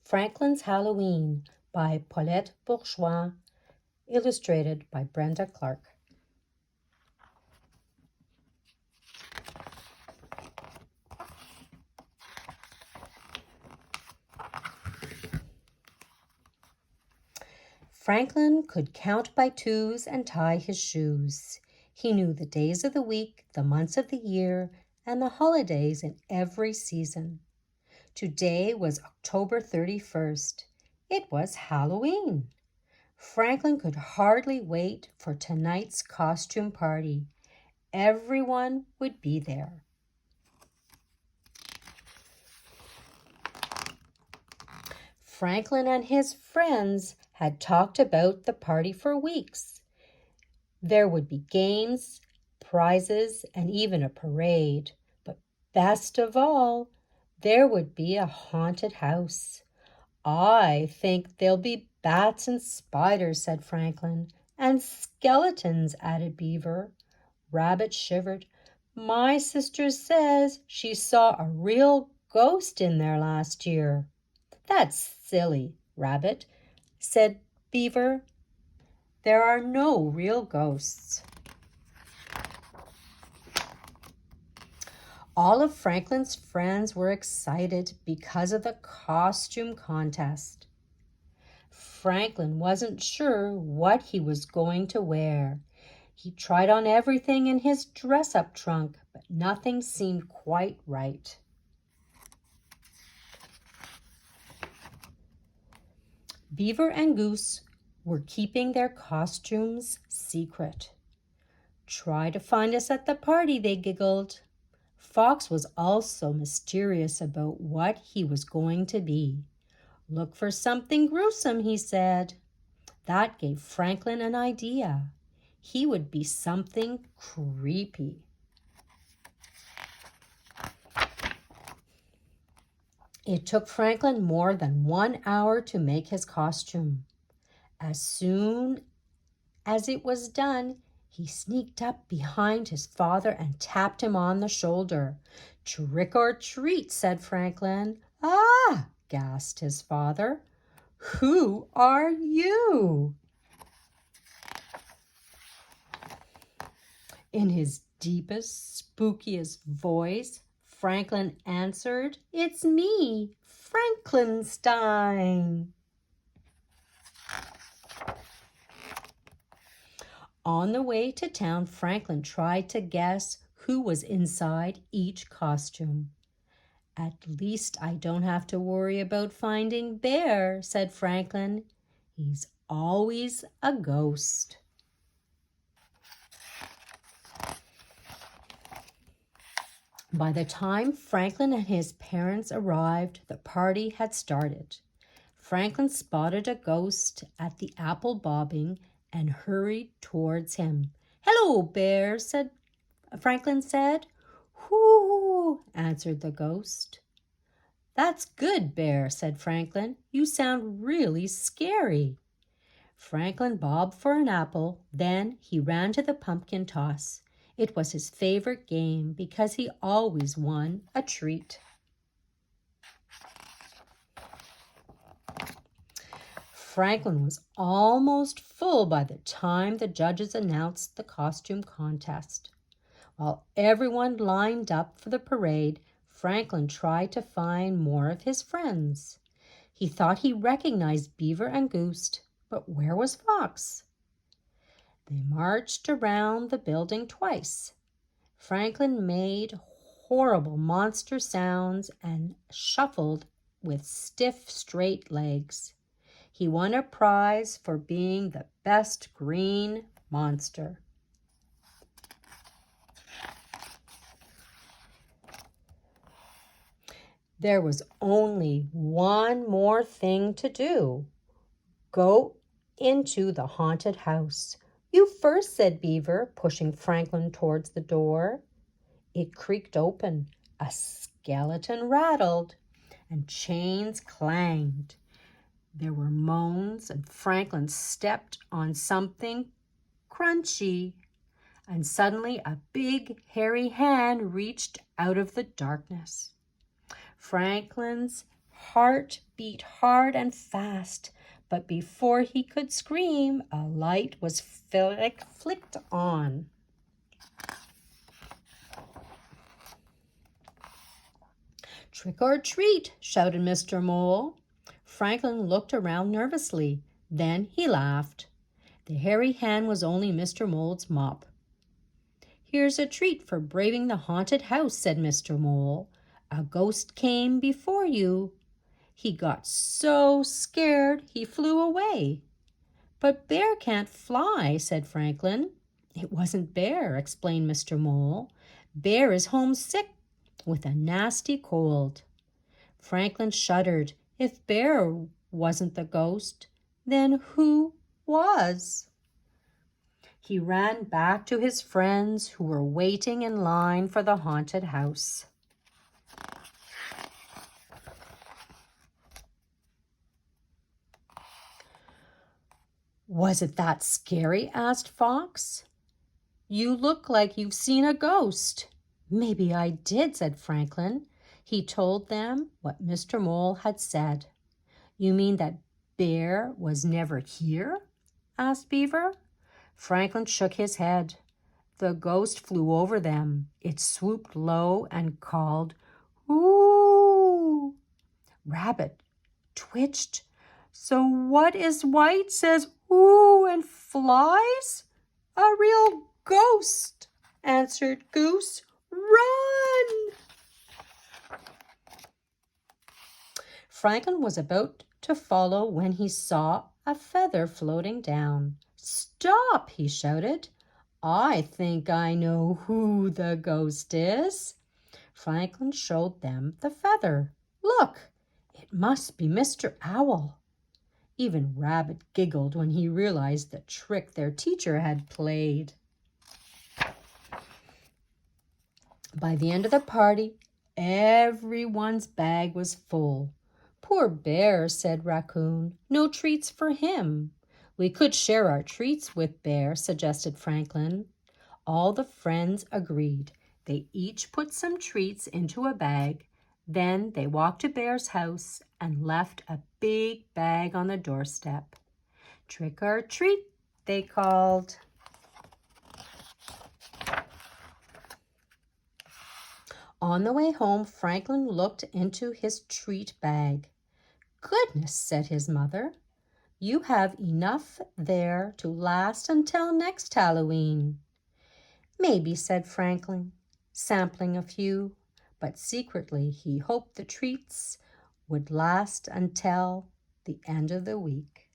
Franklin's Halloween by Paulette Bourgeois, illustrated by Brenda Clark. Franklin could count by twos and tie his shoes. He knew the days of the week, the months of the year, and the holidays in every season. Today was October 31st. It was Halloween. Franklin could hardly wait for tonight's costume party. Everyone would be there. Franklin and his friends had talked about the party for weeks. There would be games, prizes, and even a parade. But best of all, there would be a haunted house. "I think there'll be bats and spiders," said Franklin. "And skeletons," added Beaver. Rabbit shivered. "My sister says she saw a real ghost in there last year." "That's silly, Rabbit," said Beaver. "There are no real ghosts." All of Franklin's friends were excited because of the costume contest. Franklin wasn't sure what he was going to wear. He tried on everything in his dress-up trunk, but nothing seemed quite right. Beaver and Goose were keeping their costumes secret. "Try to find us at the party," they giggled. Fox was also mysterious about what he was going to be. "Look for something gruesome," he said. That gave Franklin an idea. He would be something creepy. It took Franklin more than 1 hour to make his costume. As soon as it was done, he sneaked up behind his father and tapped him on the shoulder. "Trick or treat," said Franklin. "Ah!" gasped his father. "Who are you?" In his deepest, spookiest voice, Franklin answered, "It's me, Frankenstein." On the way to town, Franklin tried to guess who was inside each costume. "At least I don't have to worry about finding Bear," said Franklin. "He's always a ghost." By the time Franklin and his parents arrived, the party had started. Franklin spotted a ghost at the apple bobbing and hurried towards him. "Hello, Bear," Franklin said. "Whoo," answered the ghost. "That's good, Bear," said Franklin. "You sound really scary." Franklin bobbed for an apple. Then he ran to the pumpkin toss. It was his favorite game because he always won a treat. Franklin was almost full by the time the judges announced the costume contest. While everyone lined up for the parade, Franklin tried to find more of his friends. He thought he recognized Beaver and Goose, but where was Fox? They marched around the building twice. Franklin made horrible monster sounds and shuffled with stiff, straight legs. He won a prize for being the best green monster. There was only one more thing to do. Go into the haunted house. "You first," said Beaver, pushing Franklin towards the door. It creaked open. A skeleton rattled, and chains clanged. There were moans, and Franklin stepped on something crunchy. And suddenly a big, hairy hand reached out of the darkness. Franklin's heart beat hard and fast, but before he could scream, a light was flicked on. "Trick or treat," shouted Mr. Mole. Franklin looked around nervously. Then he laughed. The hairy hand was only Mr. Mole's mop. "Here's a treat for braving the haunted house," said Mr. Mole. "A ghost came before you. He got so scared he flew away." "But Bear can't fly," said Franklin. "It wasn't Bear," explained Mr. Mole. "Bear is homesick with a nasty cold." Franklin shuddered. If Bear wasn't the ghost, then who was? He ran back to his friends who were waiting in line for the haunted house. "Was it that scary?" asked Fox. "You look like you've seen a ghost." "Maybe I did," said Franklin. He told them what Mr. Mole had said. "You mean that Bear was never here?" asked Beaver. Franklin shook his head. The ghost flew over them. It swooped low and called, "Ooh!" Rabbit twitched. "So what is white says ooh and flies?" "A real ghost," answered Goose. "Run!" Franklin was about to follow when he saw a feather floating down. "Stop!" he shouted. "I think I know who the ghost is." Franklin showed them the feather. "Look, it must be Mr. Owl." Even Rabbit giggled when he realized the trick their teacher had played. By the end of the party, everyone's bag was full. "Poor Bear," said Raccoon. "No treats for him." "We could share our treats with Bear," suggested Franklin. All the friends agreed. They each put some treats into a bag. Then they walked to Bear's house and left a big bag on the doorstep. "Trick or treat," they called. On the way home, Franklin looked into his treat bag. "Goodness," said his mother. "You have enough there to last until next Halloween." "Maybe," said Franklin, sampling a few, but secretly he hoped the treats would last until the end of the week.